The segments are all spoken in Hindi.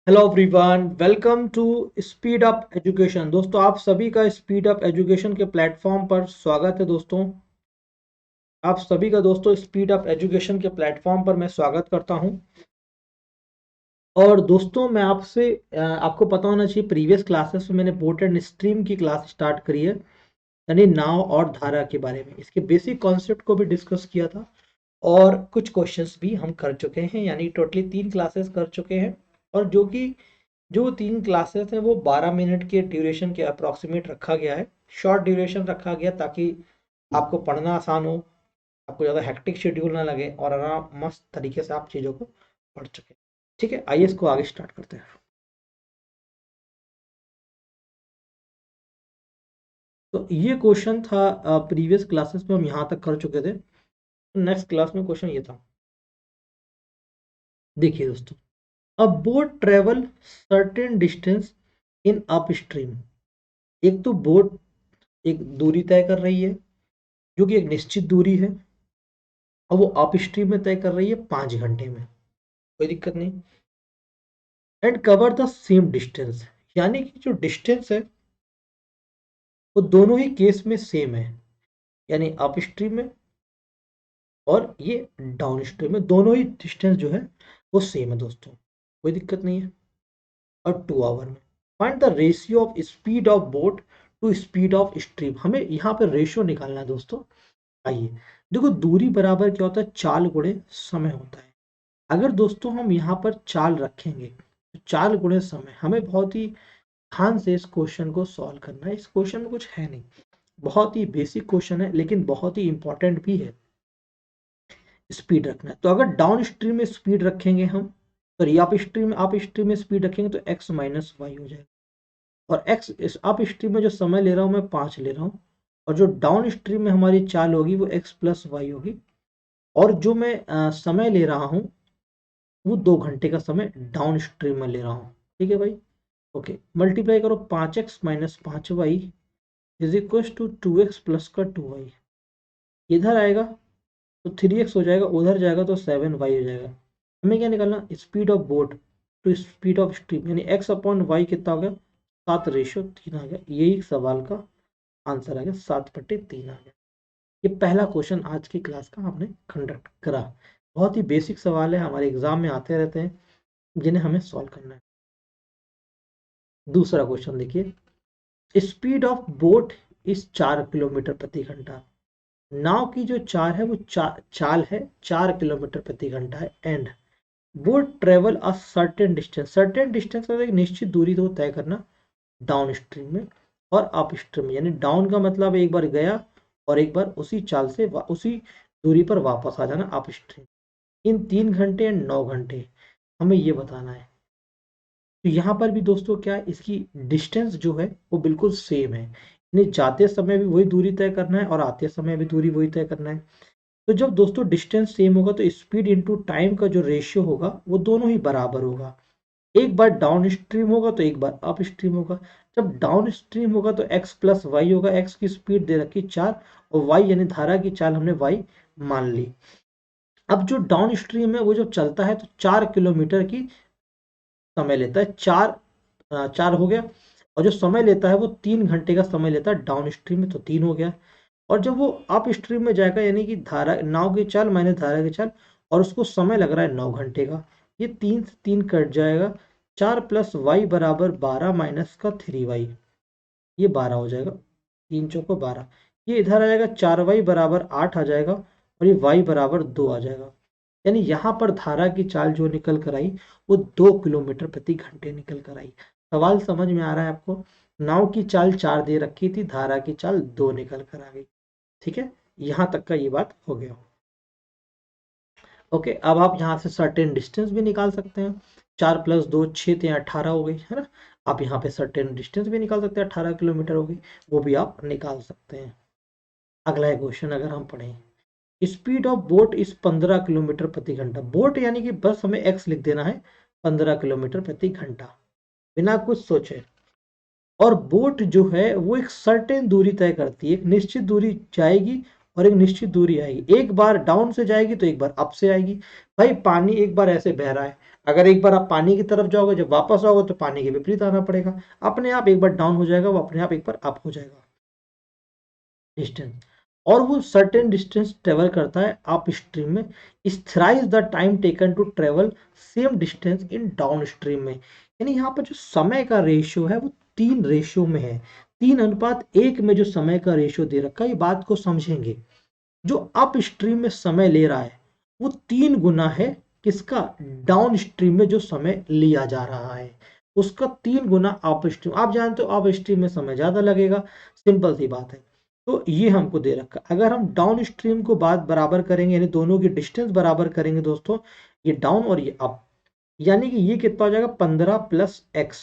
Hello everyone, welcome to speed up education. दोस्तों, आप सभी का स्पीड अप एजुकेशन के प्लेटफॉर्म पर स्वागत है। दोस्तों, आप सभी का स्पीड अप एजुकेशन के प्लेटफॉर्म पर मैं स्वागत करता हूं। और दोस्तों, मैं आपको पता होना चाहिए, प्रीवियस क्लासेस में मैंने बोट एंड स्ट्रीम की क्लास स्टार्ट करी है, यानी नाव और धारा के बारे में। इसके बेसिक कॉन्सेप्ट को भी डिस्कस किया था और कुछ क्वेश्चंस भी हम कर चुके हैं, यानी टोटली 3 क्लासेस कर चुके हैं। और जो 3 क्लासेस हैं वो 12 मिनट के ड्यूरेशन के अप्रॉक्सीमेट रखा गया है। शॉर्ट ड्यूरेशन रखा गया ताकि आपको पढ़ना आसान हो, आपको ज़्यादा हेक्टिक शेड्यूल ना लगे और आराम मस्त तरीके से आप चीज़ों को पढ़ सकें। ठीक है, आइए इसको आगे स्टार्ट करते हैं। तो ये क्वेश्चन था, प्रीवियस क्लासेस में हम यहाँ तक कर चुके थे। नेक्स्ट क्लास में क्वेश्चन ये था, देखिए दोस्तों, अ boat travel certain distance in up stream. एक तो बोट एक दूरी तय कर रही है जो कि एक निश्चित दूरी है, और वो अप स्ट्रीम में तय कर रही है 5 घंटे में, कोई दिक्कत नहीं। And cover the same distance, यानी कि जो डिस्टेंस है वो दोनों ही केस में सेम है, यानी अप स्ट्रीम में और ये डाउन स्ट्रीम में दोनों ही डिस्टेंस जो है वो सेम है दोस्तों, कोई दिक्कत नहीं है। और 2 आवर में find the ratio of speed of boat to speed of stream. हमें यहाँ पर रेशियो निकालना है दोस्तों। आइए देखो, दूरी बराबर क्या होता है, चाल गुणे समय होता है। अगर दोस्तों हम यहाँ पर चाल रखेंगे तो चाल गुणे समय, हमें बहुत ही ध्यान से इस क्वेश्चन को सॉल्व करना है। इस क्वेश्चन में कुछ है नहीं, बहुत ही बेसिक क्वेश्चन है लेकिन बहुत ही इंपॉर्टेंट भी है। स्पीड रखना है तो अगर डाउन स्ट्रीम में स्पीड रखेंगे हम, सॉरी अप स्ट्रीम में स्पीड रखेंगे तो एक्स माइनस वाई हो जाएगा। और एक्स इस अप स्ट्रीम में जो समय ले रहा हूँ मैं 5 ले रहा हूँ, और जो डाउन स्ट्रीम में हमारी चाल होगी वो एक्स प्लस वाई होगी। और जो मैं समय ले रहा हूँ वो 2 घंटे का समय डाउन स्ट्रीम में ले रहा हूँ। ठीक है भाई, ओके। मल्टीप्लाई करो, 5x - 5y is equal to 2x plus का 2y। इधर आएगा तो 3x हो जाएगा, उधर जाएगा तो 7y हो जाएगा। हमें क्या निकालना, speed of boat to speed of stream, यानी x अपॉन वाई कितना हो गया, 7:3 आ गया। यही सवाल का आंसर आ गया, 7/3 आ गया। ये पहला क्वेश्चन आज की क्लास का हमने कंडक्ट करा। बहुत ही बेसिक सवाल है, हमारे एग्जाम में आते रहते हैं, जिन्हें हमें सॉल्व करना है। दूसरा क्वेश्चन देखिए, स्पीड ऑफ बोट इस 4 किलोमीटर प्रति घंटा। नाव की जो चाल है वो चाल है 4 किलोमीटर प्रति घंटा है। And boat travel a certain distance, certain distance मतलब एक निश्चित दूरी तो तय करना डाउन स्ट्रीम में और अप स्ट्रीम में, यानी डाउन का मतलब एक बार गया और एक बार उसी चाल से उसी दूरी पर वापस आ जाना, अप स्ट्रीम। इन 3 घंटे एंड 9 घंटे हमें ये बताना है। तो यहाँ पर भी दोस्तों क्या है, इसकी डिस्टेंस जो है वो बिल्कुल सेम है, यानी जाते समय भी वही दूरी तय करना है और आते समय भी दूरी वही तय करना है। तो जब दोस्तों डिस्टेंस सेम होगा तो स्पीड इनटू टाइम का जो रेशियो होगा वो दोनों ही बराबर होगा। एक बार डाउन स्ट्रीम होगा तो एक बार अप स्ट्रीम होगा। जब डाउन स्ट्रीम होगा तो x प्लस वाई होगा, x की स्पीड दे रखी 4 और y यानी धारा की चाल हमने y मान ली। अब जो डाउन स्ट्रीम है वो जब चलता है तो 4 किलोमीटर की समय लेता है, 4 हो गया। और जो समय लेता है वो 3 घंटे का समय लेता है डाउन स्ट्रीम में, तो 3 हो गया। और जब वो अप स्ट्रीम में जाएगा, यानी कि धारा नाव की चाल माइनस धारा की चाल, और उसको समय लग रहा है 9 घंटे का, ये 3 से 3 कट जाएगा। 4 प्लस वाई बराबर 12 माइनस का 3y, ये 12 हो जाएगा। 3 चौको 12, ये इधर आ जाएगा, 4y बराबर 8 आ जाएगा, और ये y बराबर 2 आ जाएगा। यानी यहाँ पर धारा की चाल जो निकल कर आई वो 2 किलोमीटर प्रति घंटे निकल कर आई। सवाल समझ में आ रहा है आपको? नाव की चाल 4 दे रखी थी, धारा की चाल 2 निकल कर आ गई। ठीक है, यहाँ तक का ये बात हो गया। ओके, अब आप यहाँ से सर्टेन डिस्टेंस भी निकाल सकते हैं। 4 + 2 6 × 18 हो गई है ना। आप यहाँ पे सर्टेन डिस्टेंस भी निकाल सकते हैं, 18 किलोमीटर हो गई, वो भी आप निकाल सकते हैं। अगला क्वेश्चन अगर हम पढ़ें, स्पीड ऑफ बोट इस 15 किलोमीटर प्रति घंटा। बोट यानी कि बस हमें एक्स लिख देना है, 15 किलोमीटर प्रति घंटा, बिना कुछ सोचे। और बोट जो है वो एक सर्टेन दूरी तय करती है, एक निश्चित दूरी जाएगी और एक निश्चित दूरी आएगी। एक बार डाउन से जाएगी तो एक बार अप से आएगी। भाई पानी एक बार ऐसे बह रहा है, अगर एक बार आप पानी की तरफ जाओगे, जब वापस आओगे तो पानी के विपरीत आना पड़ेगा। अपने आप एक बार डाउन हो जाएगा, वो अपने आप एक बार अप हो जाएगा डिस्टेंस। और वो सर्टेन डिस्टेंस ट्रेवल करता है अप स्ट्रीम में, is thrice the time taken to travel same distance in down stream में। यानी यहाँ पर जो समय का रेशियो है वो 3 रेशियो में है, 3:1 में जो समय का रेशियो दे रखा है, ये बात को समझेंगे। जो अप स्ट्रीम में समय ले रहा है वो 3 गुना है किसका, डाउन स्ट्रीम में जो समय लिया जा रहा है उसका 3 गुना अप स्ट्रीम। आप जानते हो अप स्ट्रीम में समय ज्यादा लगेगा, सिंपल सी बात है। तो ये हमको दे रखा है। अगर हम डाउन स्ट्रीम को बात बराबर करेंगे, यानी दोनों की डिस्टेंस बराबर करेंगे दोस्तों, ये डाउन और ये अप, यानी कि ये कितना हो जाएगा 15 प्लस एक्स,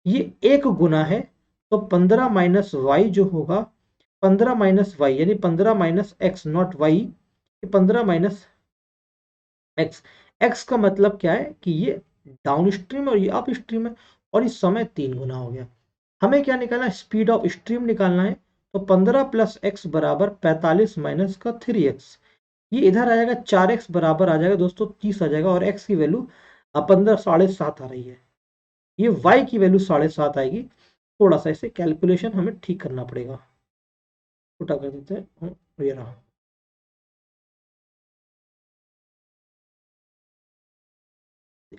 ये 1 गुना है। तो 15 माइनस वाई जो होगा, 15 माइनस वाई यानी 15 माइनस एक्स, नॉट वाई, ये 15 माइनस एक्स। एक्स का मतलब क्या है कि ये डाउन स्ट्रीम और ये अप स्ट्रीम है, और इस समय 3 गुना हो गया। हमें क्या निकालना है, स्पीड ऑफ स्ट्रीम निकालना है। तो 15 प्लस एक्स बराबर 45 माइनस का 3x, ये इधर आ जाएगा 4x बराबर आ जाएगा दोस्तों 30 आ जाएगा, और x की वैल्यू 15 7.5 आ रही है, ये y की वैल्यू 7.5 आएगी। थोड़ा सा इसे कैलकुलेशन हमें ठीक करना पड़ेगा, छोटा कर देते हैं, ये रहा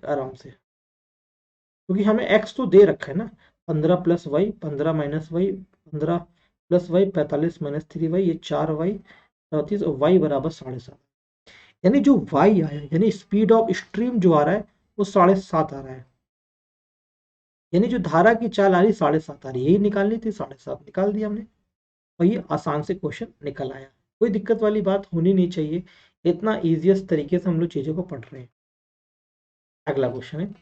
आराम से, क्योंकि हमें x तो दे रखा है ना, 15 plus y, 15 minus y, 15 plus y, 45 minus 3y, ये 4y 34, और y बराबर 7.5। यानी जो y आया, यानी स्पीड ऑफ स्ट्रीम जो आ रहा है वो 7.5 आ रहा है, यानी जो धारा की चाल आ रही 7.5 आ रही है, यही निकालनी थी, 7.5 निकाल दिया हमने, और ये आसान से क्वेश्चन निकल आया। कोई दिक्कत वाली बात होनी नहीं चाहिए, इतना ईजिएस्ट तरीके से हम लोग चीजों को पढ़ रहे हैं। अगला क्वेश्चन है,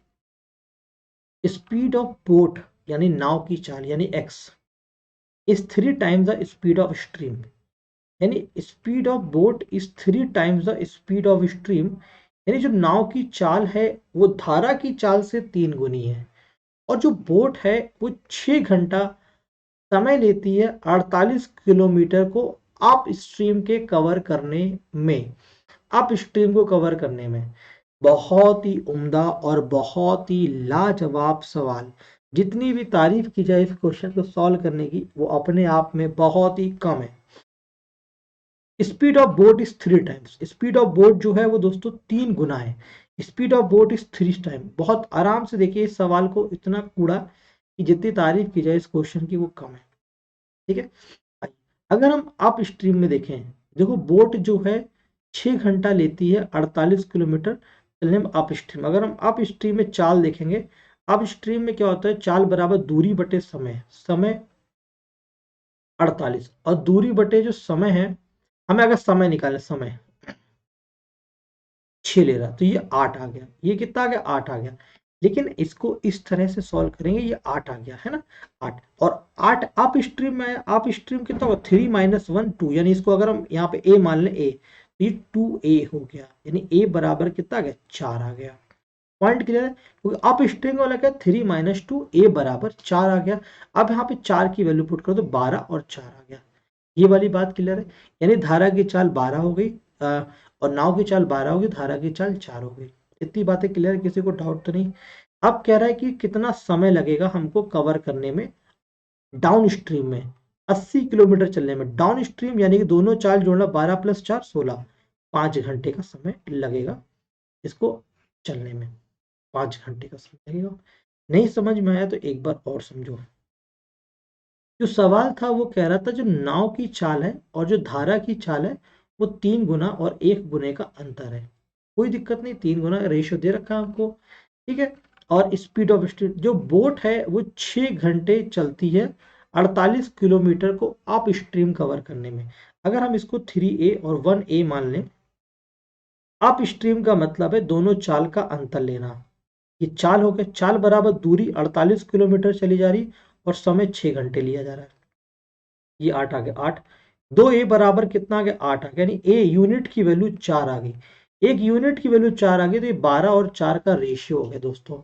स्पीड ऑफ बोट यानी नाव की चाल यानी x is 3 times the speed of stream, यानी speed of boat is 3 times the speed of stream, यानी जो नाव की चाल है वो धारा की चाल से 3 गुनी है, और जो बोट है वो 6 घंटा समय लेती है 48 किलोमीटर को अप स्ट्रीम के कवर करने में, अप स्ट्रीम को कवर करने में। बहुत ही उम्दा और बहुत ही लाजवाब सवाल, जितनी भी तारीफ की जाए इस क्वेश्चन को सॉल्व करने की वो अपने आप में बहुत ही कम है। Speed of boat is 3 times, speed of boat जो है वो दोस्तों 3 गुना है, speed of boat is 3 time. बहुत आराम से देखिए इस सवाल को, इतना कूड़ा कि जितनी तारीफ की जाए इस क्वेश्चन की वो कम है, ठीक है। अगर हम अप स्ट्रीम में देखें, देखो बोट जो है 6 घंटा लेती है 48 किलोमीटर चलने में अप स्ट्रीम। अगर हम अप स्ट्रीम में चाल देखेंगे, अप स्ट्रीम में क्या होता है, चाल बराबर दूरी बटे समय, समय 48 और दूरी बटे जो समय है, हमें अगर समय निकाले, समय 6 ले रहा तो ये 8 आ गया, ये कितना आ गया 8 आ गया। लेकिन इसको इस तरह से सॉल्व करेंगे, ये 8 आ गया है ना, 8, और 8 अप स्ट्रीम में आया, अप स्ट्रीम कितना होगा 3 माइनस 1 2, यानी इसको अगर हम यहाँ पे ए मान लें, ए तो ये 2a हो गया, यानी a बराबर कितना आ गया 4 आ गया। पॉइंट क्लियर है, क्योंकि अप स्ट्रीम वाला क्या 3 माइनस 2 a बराबर 4 आ गया। अब यहाँ पे 4 की वैल्यू पुट कर दो, 12 और 4 आ गया, ये वाली बात क्लियर है। यानी धारा की चाल 12 हो गई, और नाव की चाल 12 होगी, धारा की चाल 4 हो गई। इतनी बातें क्लियर, किसी को डाउट तो नहीं। अब कह रहा है कि कितना समय लगेगा हमको कवर करने में डाउन स्ट्रीम में, 80 किलोमीटर चलने में डाउन स्ट्रीम, यानी कि दोनों चाल जोड़ना 12 प्लस 4 16, 5 घंटे का समय लगेगा इसको चलने में, 5 घंटे का समय लगेगा। नहीं समझ में आया तो एक बार और समझो। जो सवाल था वो कह रहा था जो नाव की चाल है और जो धारा की चाल है वो 3 गुना और 1 गुने का अंतर है। कोई दिक्कत नहीं, 3 गुना रेशियो दे रखा है हमको, ठीक है। और स्पीड ऑफ स्ट्रीम, जो बोट है वो 6 घंटे चलती है 48 किलोमीटर को अप स्ट्रीम कवर करने में। अगर हम इसको 3a और 1a मान लें, अप स्ट्रीम का मतलब है दोनों चाल का अंतर लेना। ये चाल हो गया, चाल बराबर दूरी 48 किलोमीटर चली जा रही और समय 6 घंटे लिया जा रहा है, ये 8 आ गया, 8 2a बराबर कितना आ गया 8 आ गया, यानी a यूनिट की वैल्यू 4 आ गई, एक यूनिट की वैल्यू 4 आ गई, तो ये 12 और 4 का रेशियो हो गया दोस्तों,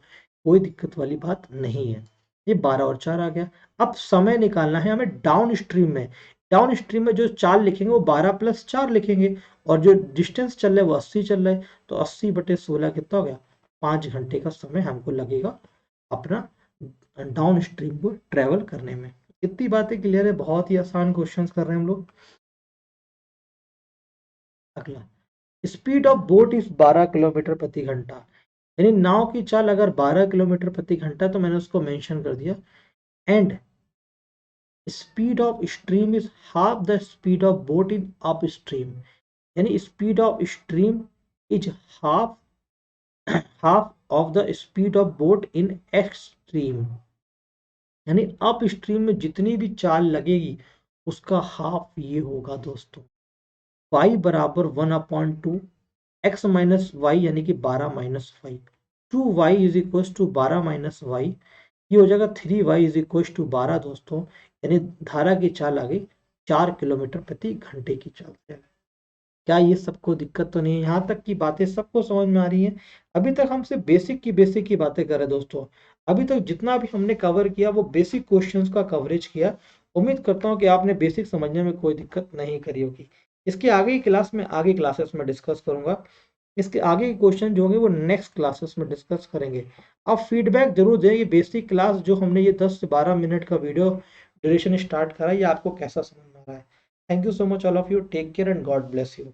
कोई दिक्कत वाली बात नहीं है, ये 12 और 4 आ गया। अब समय निकालना है हमें डाउन स्ट्रीम में, डाउन स्ट्रीम में जो चाल लिखेंगे वो 12+4 लिखेंगे, और जो डिस्टेंस चल रहा है वो 80 चल रहा है, तो 80/16 कितना हो गया, 5 घंटे का समय हमको लगेगा अपना डाउन स्ट्रीम को ट्रेवल करने में। इतनी बातें क्लियर है, बहुत ही आसान क्वेश्चंस कर रहे हैं हम लोग। अगला, speed of boat is 12 kilometre प्रति घंटा, यानी नाव की चाल अगर 12 किलोमीटर प्रति घंटा, तो मैंने उसको मेंशन कर दिया। And speed of stream is half the speed of boat in upstream, यानी speed of stream is half half of the speed of boat in extreme, यानी अप स्ट्रीम में जितनी भी चाल लगेगी उसका हाफ ये होगा दोस्तों। y बराबर 1/2 x माइनस वाई, यानी कि 12-5, 2y is equal to 12-y, ये हो जाएगा 3y इज इक्वल टू 12 दोस्तों, यानी धारा की चाल आ गई 4 किलोमीटर प्रति घंटे की चाल से। क्या ये सबको दिक्कत तो नहीं है? यहाँ तक की बातें सबको समझ में आ रही हैं? अभी तक हम सिर्फ बेसिक की बातें कर रहे हैं दोस्तों। अभी तक जितना भी हमने कवर किया वो बेसिक क्वेश्चंस का कवरेज किया। उम्मीद करता हूँ कि आपने बेसिक समझने में कोई दिक्कत नहीं करी होगी। इसके आगे की क्लास में, आगे क्लासेस में डिस्कस करूंगा। इसके आगे के क्वेश्चन जो होंगे वो नेक्स्ट क्लासेस में डिस्कस करेंगे। आप फीडबैक जरूर दें, ये बेसिक क्लास जो हमने ये 10 से 12 मिनट का वीडियो ड्यूरेशन स्टार्ट करा, ये आपको कैसा समझ में आ रहा है। Thank you so much all of you, take care and God bless you.